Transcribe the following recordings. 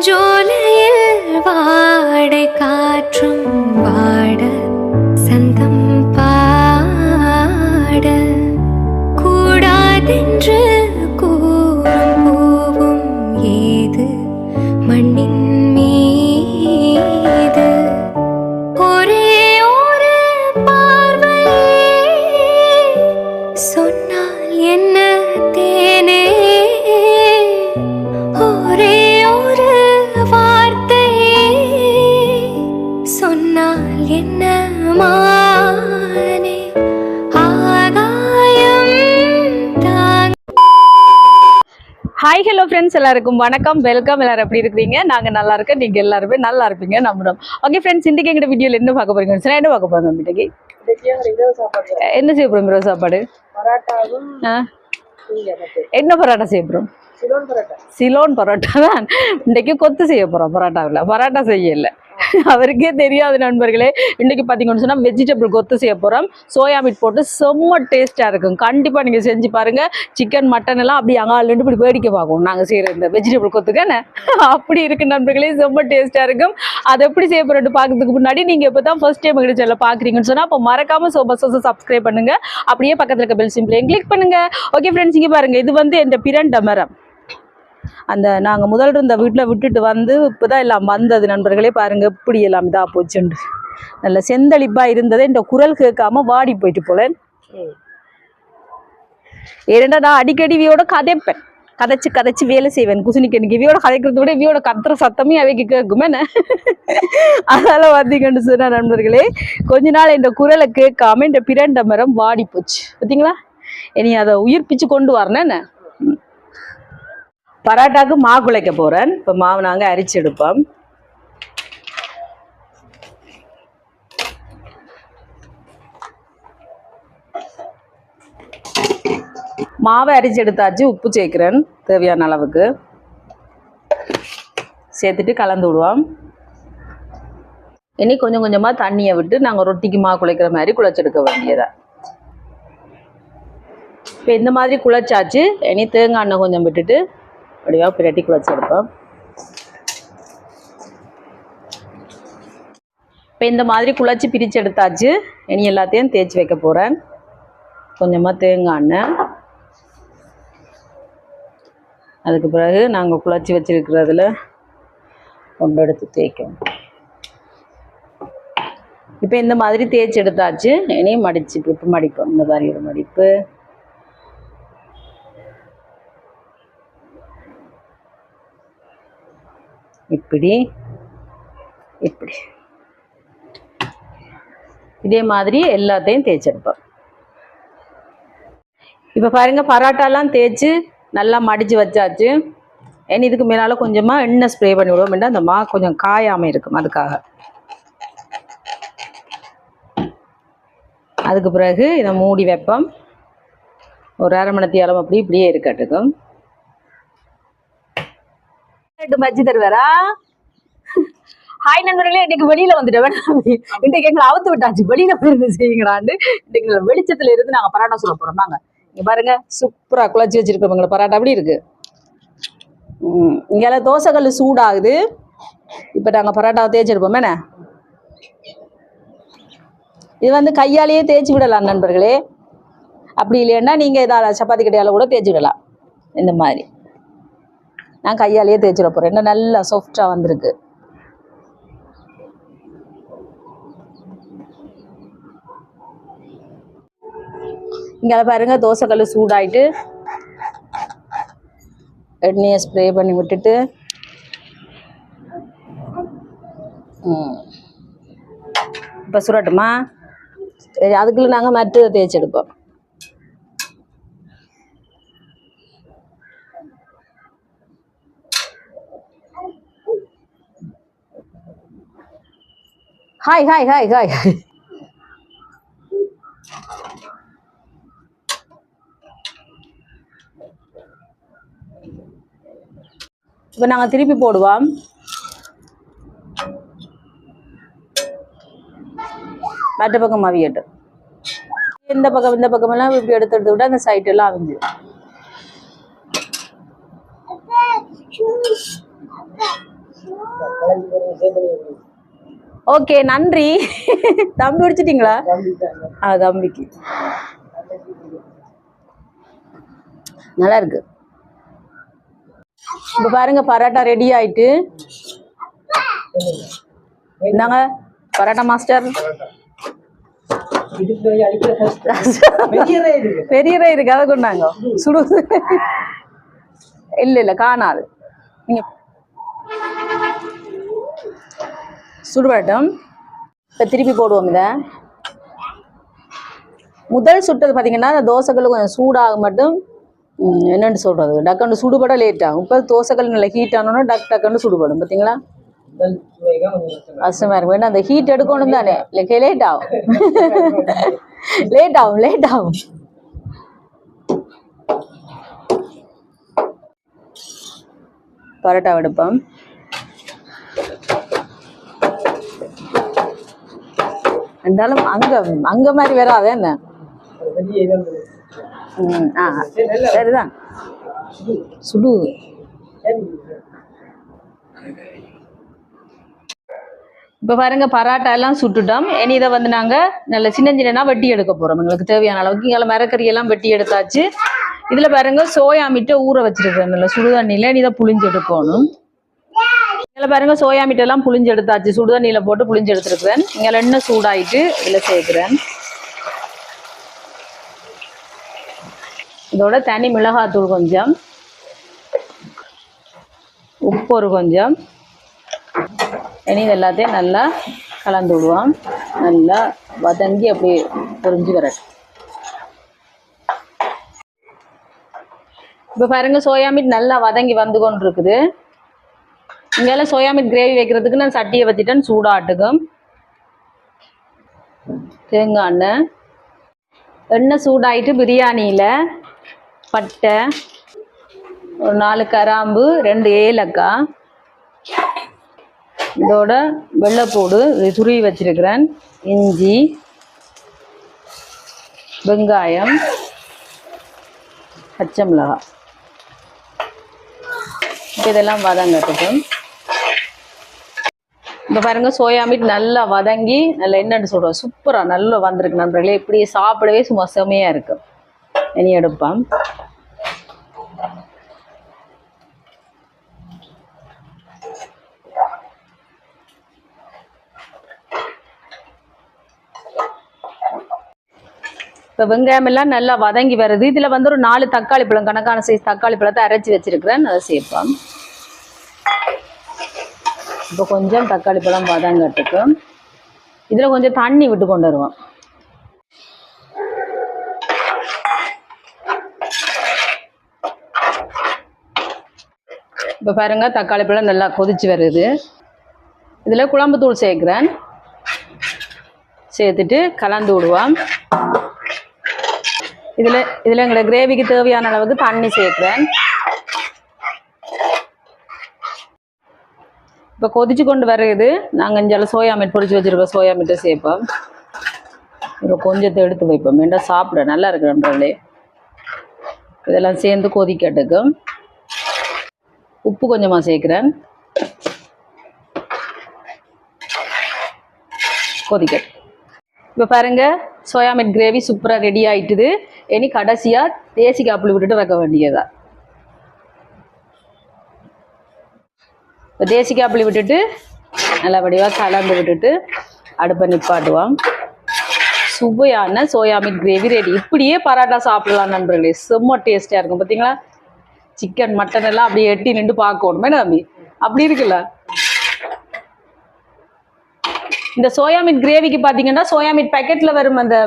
ஜூலையில் வாடை காற்றும் வாட சந்தம் பாட கூடாதென்று கூறும் பூவும் ஏது மண்ணின் மீது ஒரே ஒரு பார்வை சொன்னால் என்ன தேனே ஒரே ஒரு வார்த்தை சொன்னால் என்ன மானே ஆகாயம் தாங்க. ஹாய் ஹலோ ஃப்ரெண்ட்ஸ், எல்லாருக்கும் வணக்கம், வெல்கம். எல்லாரும் எப்படி இருக்கிறீங்க? நாங்கள் நல்லா இருக்கோம், நீங்கள் எல்லாருமே நல்லா இருப்பீங்க நம்புறோம். ஓகே ஃப்ரெண்ட்ஸ், இன்றைக்கி எங்கள் வீடியோவில் என்ன பார்க்க போறீங்க? சரி, என்ன பார்க்க போகிறோம் இன்றைக்கி? என்ன செய்ய போகிறோம்? இரவு சாப்பாடு என்ன பரோட்டா செய்ய போகிறோம்? சிலோன் பரோட்டா தான் இன்றைக்கு கொத்து செய்ய போகிறோம். பரோட்டாவில் பரோட்டா செய்யலை, அவருக்கே தெரியாது நண்பர்களே. இன்றைக்கி பார்த்தீங்கன்னு சொன்னால் வெஜிடபிள் கொத்து செய்ய போகிறோம். சோயா மீட் போட்டு செம்ம டேஸ்ட்டாக இருக்கும். கண்டிப்பாக நீங்கள் செஞ்சு பாருங்கள். சிக்கன் மட்டன் எல்லாம் அப்படி அங்காலேருந்து இப்படி வேடிக்கை பார்க்கும் நாங்கள் செய்கிற இந்த வெஜிடபிள் கொத்துக்கான அப்படி இருக்குது நண்பர்களே. செம்ம டேஸ்ட்டாக இருக்கும். அதை எப்படி செய்ய போகிறோன்னு பார்க்கறதுக்கு முன்னாடி நீங்கள் இப்போ தான் ஃபர்ஸ்ட் டைம் எங்கள் சேனலை பார்க்குறீங்கன்னு சொன்னால் அப்போ மறக்காமல் சப்ஸ்கிரைப் பண்ணுங்கள். அப்படியே பக்கத்தில் இருக்க பெல் சிம்பிளையும் கிளிக் பண்ணுங்கள். ஓகே ஃப்ரெண்ட்ஸ், இங்கே பாருங்கள், இது வந்து என் பிரண்ட மரம். அந்த நாங்கள் முதல் இருந்த வீட்டில் விட்டுட்டு வந்து இப்போ தான் எல்லாம் வந்தது நண்பர்களே. பாருங்கள் இப்படி எல்லாம் இதாக போச்சுண்டு. நல்ல செந்தளிப்பாக இருந்தது. இந்த குரல் கேட்காம வாடி போயிட்டு போல. ஏன்னா நான் அடிக்கடி இவையோட கதைப்பேன், கதைச்சு வேலை செய்வேன். குசினிக்கு இவையோட கதைக்கிறத விட இவையோட கத்துற சத்தமே அவைக்கு கேட்குமே. அதனால பார்த்தீங்கன்னு சொன்னா நண்பர்களே, கொஞ்ச நாள் இந்த குரலை கேட்காம இந்த பிரண்ட மரம் வாடி போச்சு. பார்த்தீங்களா? இனி அதை உயிர்ப்பிச்சு கொண்டு வரேன்னு பரோட்டாக்கு மாவு குழைக்க போகிறேன். இப்போ மாவு நாங்கள் அரிச்சு எடுப்போம். மாவை அரிச்சு எடுத்தாச்சு. உப்பு சேர்க்கிறேன் தேவையான அளவுக்கு. சேர்த்துட்டு கலந்து விடுவோம். இனி கொஞ்சம் கொஞ்சமாக தண்ணியை விட்டு நாங்கள் ரொட்டிக்கு மாவு குழைக்கிற மாதிரி குழைச்செடுக்க வேண்டியதான். இப்போ இந்த மாதிரி குழைச்சாச்சு. இனி தேங்காய் எண்ணெய் கொஞ்சம் விட்டுட்டு அப்படியா பிரட்டி குழைச்சி எடுப்போம். இப்போ இந்த மாதிரி குழைச்சி பிரித்து எடுத்தாச்சு. இனி எல்லாத்தையும் தேய்ச்சி வைக்க போகிறேன். கொஞ்சமாக தேங்காய் எண்ணெய், அதுக்கு பிறகு நாங்கள் குழைச்சி வச்சுருக்கிறதுல கொண்டு எடுத்து தேய்க்கணும். இப்போ இந்த மாதிரி தேய்ச்சி எடுத்தாச்சு. இனி மடிச்சு இப்போ மடிப்போம். இந்த மாதிரி ஒரு மடிப்பு. இப்படி இப்படி இதே மாதிரி எல்லாத்தையும் தேய்ச்செடுப்போம். இப்போ பாருங்க, பரோட்டாலாம் தேய்ச்சி நல்லா மடித்து வச்சாச்சு. ஏன்னா இதுக்கு மேலால் கொஞ்சமாக எண்ணெய் ஸ்ப்ரே பண்ணி விடுவோம். அந்த மா கொஞ்சம் காயாமல் இருக்கும், அதுக்காக. அதுக்கு பிறகு இதை மூடி வைப்போம். ஒரு அரை மணி நேரம் அப்படி இப்படியே இருக்கட்டுக்கும். பஜ்ஜி தருவாரா? ஹாய் நண்பர்களே, இன்னைக்கு வெளியில வந்துட்டேன். இன்னைக்கு எங்களை அவுத்து விட்டாச்சு. வெளியில போயிருந்து செய்யுங்கடாண்டு இன்னைக்கு வெளிச்சத்துல இருந்து நாங்க பரோட்டா சொல்ல போறோம். நாங்க இங்க பாருங்க, சூப்பரா குழச்சி வச்சிருக்கோம். எங்களை பரோட்டா அப்படி இருக்கு. இங்கெல்லாம் தோசைக்கல் சூடாகுது. இப்ப நாங்க பரோட்டாவை தேய்ச்சிருப்போம். என்ன இது வந்து கையாலேயே தேய்ச்சி விடலாம் நண்பர்களே. அப்படி இல்லைன்னா நீங்க ஏதாவது சப்பாத்தி கட்டையால கூட தேய்ச்சி விடலாம். இந்த மாதிரி நான் கையாலேயே தேய்ச்சிட போகிறேன். என்ன நல்லா சாஃப்டாக வந்திருக்கு. இங்கே பாருங்க, தோசைக்கல் சூடாயிட்டு எண்ணெயை ஸ்ப்ரே பண்ணி விட்டுட்டு இப்போ சுரட்டுமா? அதுக்குள்ள நாங்கள் மற்றதை தேய்ச்சி எடுப்போம். Hi hi hi hi. இப்போ நாங்கள் திருப்பி போடுவோம். மற்ற பக்கம் அவியட்டும். இந்த பக்கமெல்லாம் இப்படி எடுத்து விட அந்த சைட் எல்லாம் அவிஞ்சு. ஓகே, நன்றி. தம்பி பிடிச்சிட்டீங்களா? தம்பிக்கு நல்லா இருக்கு. இப்ப பாருங்க, பரோட்டா ரெடி ஆயிட்டு. என்னங்க பரோட்டா மாஸ்டர்? பெரிய இருக்கு, அதை கொண்டாங்க. சுடு இல்ல காணாது. நீங்க சுடுவட்டும். இப்ப திருப்பி போடுவோம். இத முதல் சுட்டது பாத்தீங்கன்னா அந்த தோசைகள் கொஞ்சம் சூடாக மட்டும் என்னன்னு சொல்றது, டக்குன்னு சுடுபட லேட் ஆகும். இப்போ தோசைகள் நல்ல ஹீட் ஆனோன்னா டக்குன்னு சுடுபடும். பார்த்தீங்களா? கஷ்டமா இருக்கும். வேணா அந்த ஹீட் எடுக்கணும் தானே, இல்லை லேட் ஆகும். லேட் ஆகும். பரோட்டா எடுப்போம். இருந்தாலும் அங்க மாதிரி வராது என்ன? சரிதான், சுடு. இப்போ பாருங்க, பரோட்டா எல்லாம் சுட்டுட்டோம். இனி இதை வந்து நாங்கள் நல்ல சின்ன சின்னனா வெட்டி எடுக்க போகிறோம். எங்களுக்கு தேவையான அளவுக்கு இங்கே மரக்கறி எல்லாம் வெட்டி எடுத்தாச்சு. இதில் பாருங்க சோயா மீட்டை ஊற வச்சிருக்கேன் நல்ல சுடுதண்ணியில். இனி இதை புளிஞ்சு எடுக்கணும். இதில் பாருங்க சோயா மீட்டெல்லாம் புளிஞ்சு எடுத்தாச்சு. சுடுதண்ணியில் போட்டு புளிஞ்சு எடுத்துருக்குறேன். இங்கே எண்ணெய் சூடாயிட்டு இதில் சேர்க்குறேன். இதோட தனி மிளகாத்தூள் கொஞ்சம், உப்பு ஒரு கொஞ்சம். இனி இது எல்லாத்தையும் நல்லா கலந்து விடுவோம். நல்லா வதங்கி அப்படியே பொரிஞ்சு வரட்டும். இப்போ பாருங்க சோயா மீட் நல்லா வதங்கி வந்து கொண்டு இருக்குது. இங்கெல்லாம் சோயா மீட் கிரேவி வைக்கிறதுக்கு நான் சட்டியை வச்சுட்டேன் சூடாட்டுக்கும். தேங்காய் எண்ணெய் சூடாயிட்டு பிரியாணியில் பட்டை, ஒரு 4 கிராம்பு, 2 ஏலக்காய், இதோட வெள்ளைப்பூடு துருவி வச்சிருக்கிறேன், இஞ்சி, வெங்காயம், பச்சை மிளகாய். இதெல்லாம் வதங்கட்டும். இப்போ பாருங்க சோயா மீட் நல்லா வதங்கி நல்லா என்னன்னு சொல்கிறோம் சூப்பராக நல்லா வந்திருக்கு நண்பர்களே. இப்படியே சாப்பிடவே சும்மா செமையாக இருக்கும். இனி எடுப்போம். இப்போ வெங்காயம் எல்லாம் நல்லா வதங்கி வருது. இதில் வந்து ஒரு 4 தக்காளி பழம், கணக்கான சைஸ் தக்காளி பழத்தை அரைச்சி வச்சிருக்கிறேன், அதை சேர்ப்போம். இப்போ கொஞ்சம் தக்காளி பழம் வதங்கட்டுக்கு. இதில் கொஞ்சம் தண்ணி விட்டு கொண்டு வருவோம். இப்போ பாருங்க தக்காளி பழம் நல்லா கொதிச்சு வருது. இதில் குழம்பு தூள் சேர்க்குறேன். சேர்த்துட்டு கலந்து விடுவோம். இதில் எங்களை கிரேவிக்கு தேவையான அளவுக்கு தண்ணி சேர்க்குறேன். இப்போ கொதிச்சு கொண்டு வருது. நாங்கள் இங்கே சோயா மீட் பொரிச்சு வச்சுருக்கோம். சோயா மீட்டை சேர்ப்போம். இப்போ கொஞ்சத்தை எடுத்து வைப்போம். ஏண்டா சாப்பிட நல்லா இருக்குன்றே. இதெல்லாம் சேர்ந்து கொதிக்கட்டுக்கும். உப்பு கொஞ்சமாக சேர்க்குறேன். கொதிக்கட்டு. இப்போ பாருங்க சோயா மீட் கிரேவி சூப்பராக ரெடி ஆயிட்டுது. இனி கடைசியாக தேசிக்காய் புளி விட்டுட்டு வைக்க வேண்டியதா. இப்போ தேசிக்காய் புளி விட்டுட்டு நல்லபடியாக கலந்து விட்டுட்டு அடுப்பை நிப்பாட்டுவோம். சுவையான சோயா மீட் கிரேவி ரெடி. இப்படியே பரோட்டா சாப்பிடலாம் நண்பர்களே. செம்ம டேஸ்டாக இருக்கும். பார்த்தீங்களா? சிக்கன் மட்டன் எல்லாம் அப்படியே எட்டி நின்று பார்க்கணுமே தம்பி, அப்படி இருக்குல்ல. இந்த சோயா மீட் கிரேவிக்கு பார்த்தீங்கன்னா சோயா மீட் பேக்கெட்டில் வரும் அந்த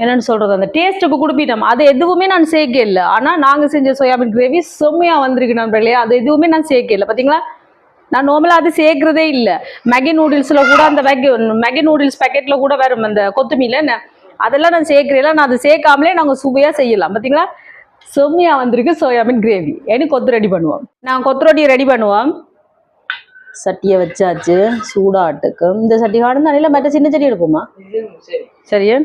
என்னென்னு சொல்கிறது அந்த டேஸ்ட்டுக்கு கொடுப்பிட்டோம். அது எதுவுமே நான் சேர்க்க இல்லை. ஆனால் நாங்கள் செஞ்ச சோயா மீட் கிரேவி செம்மையாக வந்திருக்கு நண்பர்களே. அது எதுவுமே நான் சேர்க்க இல்லை. பார்த்தீங்களா? நான் நார்மலாக அது சேர்க்குறதே இல்லை. மேகி நூடுல்ஸில் கூட அந்த மேகி நூடுல்ஸ் பேக்கெட்டில் கூட வரும் அந்த கொத்தமல்லியில், அதெல்லாம் நான் சேர்க்குறேன். நான் அது சேர்க்காமலே நாங்கள் சுவையாக செய்யலாம். பார்த்தீங்களா? செம்மையாக வந்திருக்கு சோயா மீட் கிரேவி. எனக்கு கொத்து ரெடி பண்ணுவோம். நான் கொத்து ரொட்டியை ரெடி பண்ணுவோம். சட்டியை வச்சாச்சு சூடாட்டுக்கு. இந்த சட்டி காடுந்தா இல்லை மற்ற சின்ன சட்டி எடுப்போமா? சரியா?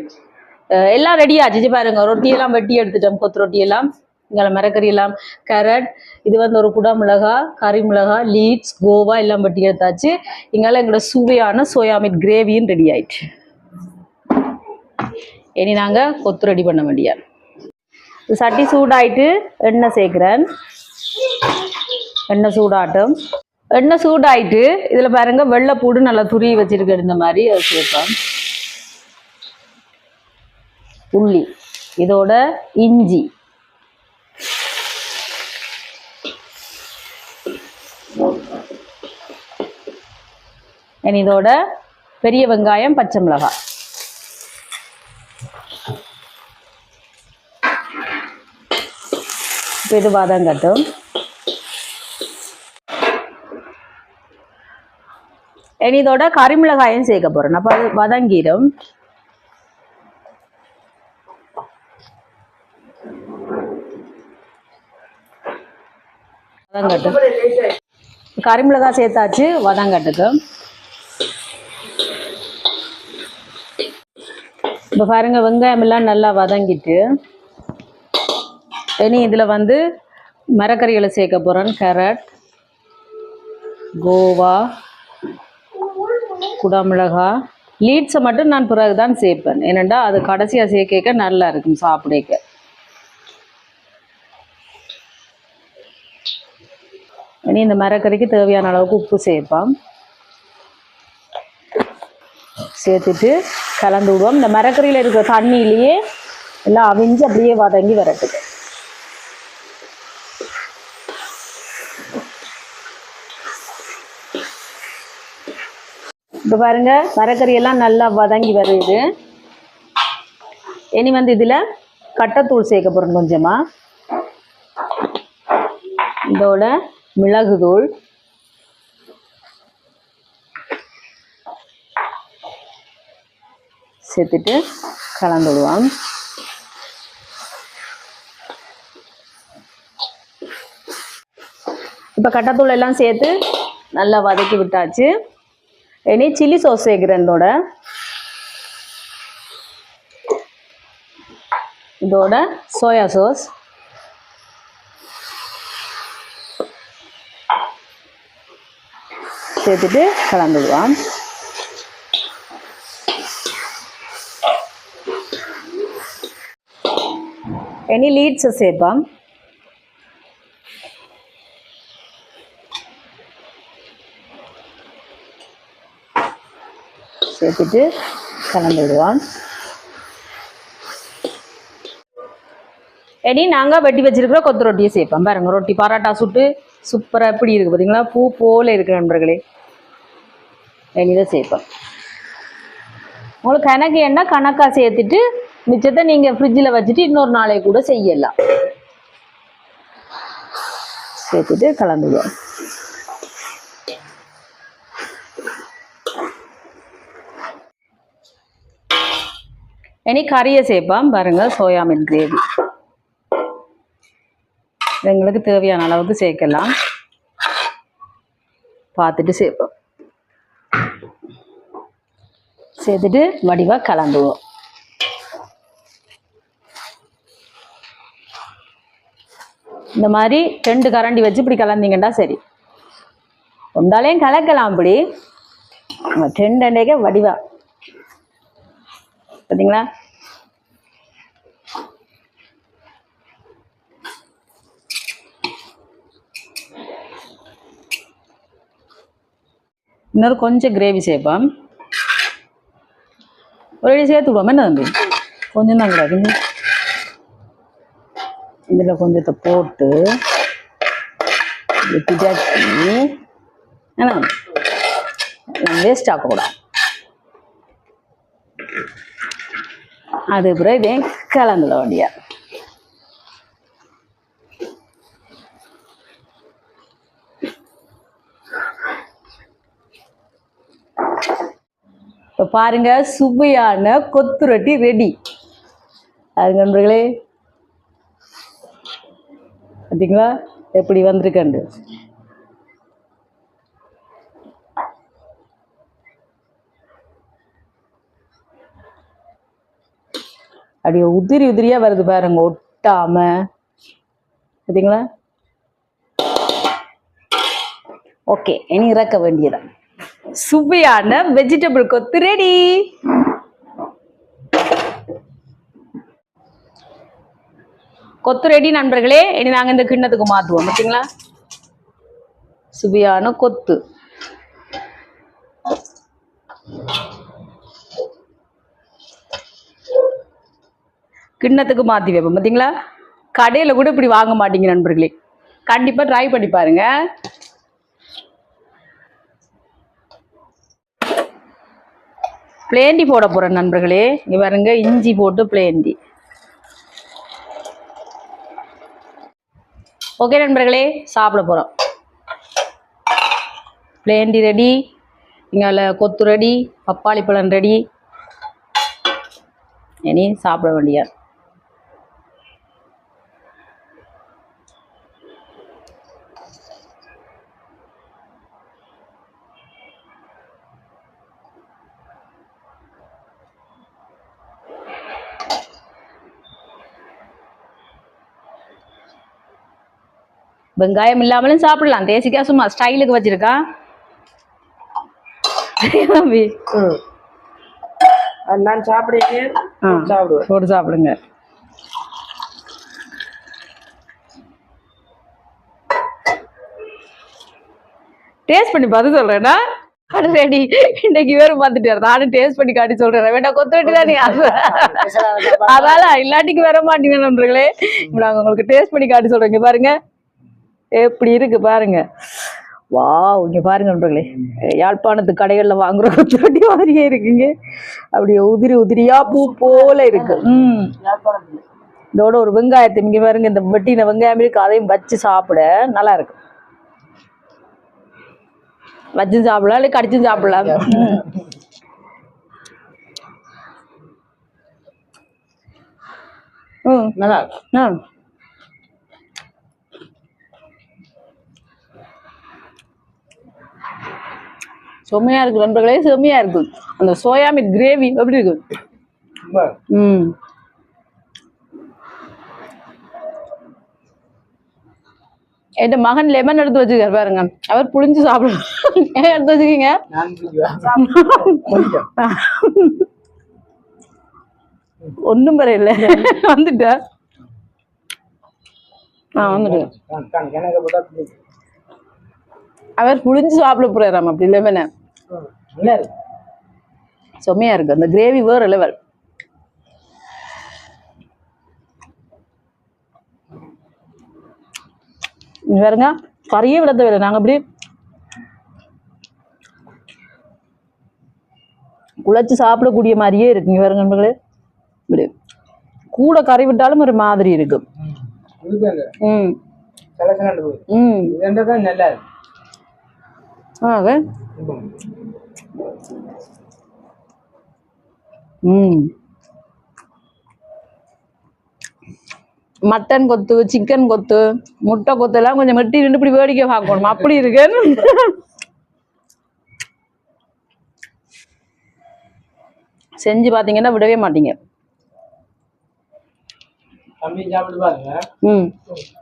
எல்லாம் ரெடி ஆச்சு பாருங்க. ரொட்டியெல்லாம் வெட்டி எடுத்துட்டோம். கொத்து ரொட்டியெல்லாம் இங்கே மரக்கறி எல்லாம் கேரட், இது வந்து ஒரு குடா மிளகா, கறி மிளகா, லீட்ஸ், கோவா எல்லாம் பட்டி எடுத்தாச்சு. இங்கால எங்களோட சுவையான சோயா மீட் கிரேவியும் ரெடி ஆயிடுச்சு. இனி நாங்கள் கொத்து ரெடி பண்ண வேண்டியார். சட்டி சூடாயிட்டு எண்ணெய் சேர்க்குறேன். எண்ணெய் சூடாட்டும். எண்ணெய் சூடாயிட்டு இதில் பாருங்க வெள்ளைப்பூடு நல்லா துருவி வச்சிருக்கேன். இந்த மாதிரி அதை சேர்ப்பேன். உள்ளி, இதோட இஞ்சி, இதோட பெரிய வெங்காயம், பச்சை மிளகாய். இது வதங்கட்டும். இதோட கறிமிளகாயும் சேர்க்க போறேன். அப்ப அது வதங்கிடும். வதங்கட்டும். கறிமிளகாய் சேர்த்தாச்சு, வதங்கட்டுக்கு. இப்போ பாருங்க வெங்காயம் எல்லாம் நல்லா வதங்கிட்டு இனி இதில் வந்து மரக்கறிகளை சேர்க்க போகிறேன். கேரட், கோவா, குடமிளகா, லீட்ஸை மட்டும் நான் பிறகு தான் சேர்ப்பேன். ஏனெண்டா அது கடைசியாக சேர்க்க நல்லா இருக்கும் சாப்பிடக்க. இனி இந்த மரக்கறிக்கு தேவையான அளவுக்கு உப்பு சேர்ப்போம். சேர்த்துட்டு கலந்து விடுவோம். இந்த மரக்கறியில் இருக்கிற தண்ணியிலேயே எல்லாம் அவிஞ்சு அப்படியே வதங்கி வரட்டுது. இப்போ பாருங்க மரக்கறி எல்லாம் நல்லா வதங்கி வருது. இனி வந்து இதில் கட்டைத்தூள் சேர்க்க போகிறோம் கொஞ்சமாக. இதோட மிளகுத்தூள், சேர்த்துட்டு கலந்து விடுவோம். இப்போ கட்டைத்தூள் எல்லாம் சேர்த்து நல்லா வதக்கி விட்டாச்சு. இனி சில்லி சாஸ் சேர்க்குறேன். இதோட சோயா சாஸ், சேர்த்துட்டு கலந்துடுவோம். இனி லீட்ஸை சேர்ப்போம். சேர்த்துட்டு கலந்து விடுவோம். இனி நாங்கள் வெட்டி வச்சிருக்கிற கொத்து ரொட்டியை சேர்ப்போம். பாருங்க ரொட்டி பரோட்டா சுட்டு சூப்பராக எப்படி இருக்குது பார்த்தீங்களா? பூ போல இருக்கு நண்பர்களே. இனிதான் சேர்ப்போம். உங்களுக்கு கணக்கு என்ன கணக்காக சேர்த்துட்டு மிச்சத்தை நீங்கள் ஃப்ரிட்ஜில் வச்சுட்டு இன்னொரு நாளை கூட செய்யலாம். சேர்த்துட்டு கலந்துடுவோம். இனி கறியை சேர்ப்போம். பாருங்க சோயா மீன் கிரேவி எங்களுக்கு தேவையான அளவுக்கு சேர்க்கலாம். பார்த்துட்டு சேர்ப்போம். சேர்த்துட்டு வடிவாக கலந்துவோம். இந்த மாதிரி 2 கரண்டி வச்சு இப்படி கலந்தீங்கன்னா சரி. ஒன்றாலையும் கலக்கலாம். அப்படி 2 வடிவா பார்த்தீங்களா? இன்னொரு கொஞ்சம் கிரேவி சேர்ப்போம். ஒரு அடி சேர்த்து விடுவோம். என்ன தம்பி கொஞ்சம் தான் கூடாது. இதில் கொஞ்சத்தை போட்டு பிடிச்சி ஏன்னா வேஸ்ட் ஆக்கக்கூடாது. அது பிறகு இதே கலந்துட வேண்டிய. இப்போ பாருங்க சுவையான கொத்து ரொட்டி ரெடி. அது நண்பர்களே பார்த்தீங்களா எப்படி வந்திருக்கண்டு. அப்படியே உதிரி உதிரியா வருது பாருங்க, ஒட்டாம பார்த்தீங்களா? ஓகே, இனி இறக்க வேண்டியதான். சுவையான வெஜிடபிள் கொத்து ரெடி. கொத்து ரெடி நண்பர்களே. இனி நாங்கள் இந்த கிண்ணத்துக்கு மாற்றுவோம். பார்த்தீங்களா? சுவையான கொத்து. கிண்ணத்துக்கு மாற்றி வைப்போம். பார்த்தீங்களா? கடையில் கூட இப்படி வாங்க மாட்டீங்க நண்பர்களே. கண்டிப்பாக ட்ரை பண்ணி பாருங்க. பிளேண்டி போட போகிறேன் நண்பர்களே. இங்கே பாருங்க, இஞ்சி போட்டு பிளேண்டி. ஓகே நண்பர்களே, சாப்பிட போகிறோம். பிளேண்டி ரெடி, இங்கே கொத்து ரெடி, பப்பாளி பழம் ரெடி. இனி சாப்பிட வேண்டிய வெங்காயம் இல்லாமலும் சாப்பிடலாம். தேசிக்காய் சும்மா ஸ்டைலுக்கு வச்சிருக்கான். நான் சாப்பிடுவேன், போட்டு சாப்பிடுங்க. டேஸ்ட் பண்ணி பார்த்து சொல்றேன்னா ரெடி. இன்னைக்கு வேறு பார்த்துட்டு நானும் டேஸ்ட் பண்ணி காட்டி சொல்றேன். வேண்டாம் கொத்து வெட்டி தான் நீ அதால இல்லாட்டிக்கு வர மாட்டீங்க நண்பர்களே. நாங்க உங்களுக்கு டேஸ்ட் பண்ணி காட்டி சொல்றேன். பாருங்க எப்படி இருக்கு பாருங்க. வா, இங்க பாருங்க நண்பர்களே, யாழ்ப்பாணத்து கடைகள்ல வாங்குற கொத்து வெட்டி மாதிரியே இருக்குங்க. அப்படியே உதிரி உதிரியா பூ போல இருக்கு. இதோட ஒரு வெங்காயத்தை இங்க பாருங்க, இந்த வெட்டின வெங்காயம் இருக்கு, அதையும் வச்சு சாப்பிட நல்லா இருக்கு. வச்சும் சாப்பிடலாம், இல்லை கடிச்சும் சாப்பிடலாம். நல்லா இருக்கு. செம்மையா இருக்கு நண்பர்களே, செம்மையா இருக்கு. அந்த சோயா மீட் கிரேவி எப்படி இருக்கு? என் மகன் லெமன் எடுத்து வச்சுக்காரு பாருங்க, அவர் புளிஞ்சு சாப்பிடணும். ஏன் எடுத்து வச்சுக்கீங்க? ஒன்னும் பரையில வந்துட்ட. வந்துட்டு அவர் புளிஞ்சு சாப்பிட போறாராம் அப்படி லெமனை. செம்மையா இருக்கு, அந்த கிரேவி வேற லெவல். பாருங்க, கறியே விட தேவையில்லை. நாங்க அப்படி குழைச்சு சாப்பிடக்கூடிய மாதிரியே இருக்குங்க. பாருங்க நண்பர்களே, இப்படி கூட கறி விட்டாலும் ஒரு மாதிரி இருக்கு. மட்டன் கொத்து, சிக்கன் கொத்து, முட்டை கொத்து எல்லாம் கொஞ்சம் மெட்டி நின்று இப்படி வேடிக்கை பார்க்கணும். அப்படி இருக்கு. செஞ்சு பாத்தீங்கன்னா விடவே மாட்டீங்க.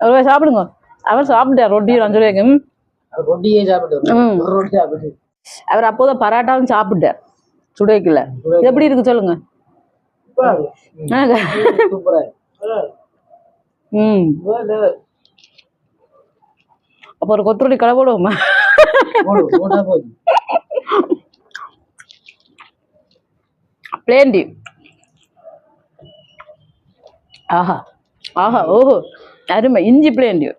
அவர் சாப்பிடுங்க. அவர் சாப்பிட்டார் ரொட்டி 5 ரூபாய்க்கு. ரொட்டியே சாப்பிட்டு அவர் அப்போதான் பரோட்டாவும் சாப்பிட்டார் சுடைக்குல. எப்படி இருக்கு சொல்லுங்க. அப்ப ஒரு கொத்துரொட்டி கடை போடுவோமா? பிளேண்டி. ஆஹா ஆஹா, ஓஹோ, அருமை. இஞ்சி பிளேண்டி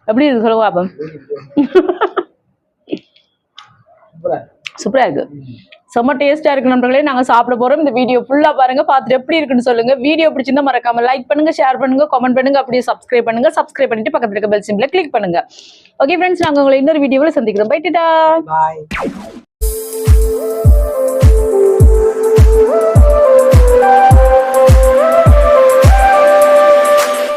எப்படி இருக்கு சொல்லுவா அப்ப? சூப்பரா இருக்கு, செம்ம டேஸ்டா இருக்கு நண்பர்களே. நாங்க சாப்பிட போறோம். இந்த வீடியோ ஃபுல்லா பாருங்க, பார்த்துட்டு எப்படி இருக்குன்னு சொல்லுங்க. வீடியோ பிடிச்சிருந்தா மறக்காம லைக் பண்ணுங்க, ஷேர் பண்ணுங்க, கமெண்ட் பண்ணுங்க, அப்படியே சப்ஸ்கிரைப் பண்ணுங்க. சப்ஸ்கிரைப் பண்ணிட்டு பக்கத்துல இருக்க பெல் சிம்பிளை கிளிக் பண்ணுங்க. ஓகே ஃப்ரெண்ட்ஸ், நாங்க உங்களை இன்னொரு வீடியோவில் சந்திக்கிறோம். பை டாடா.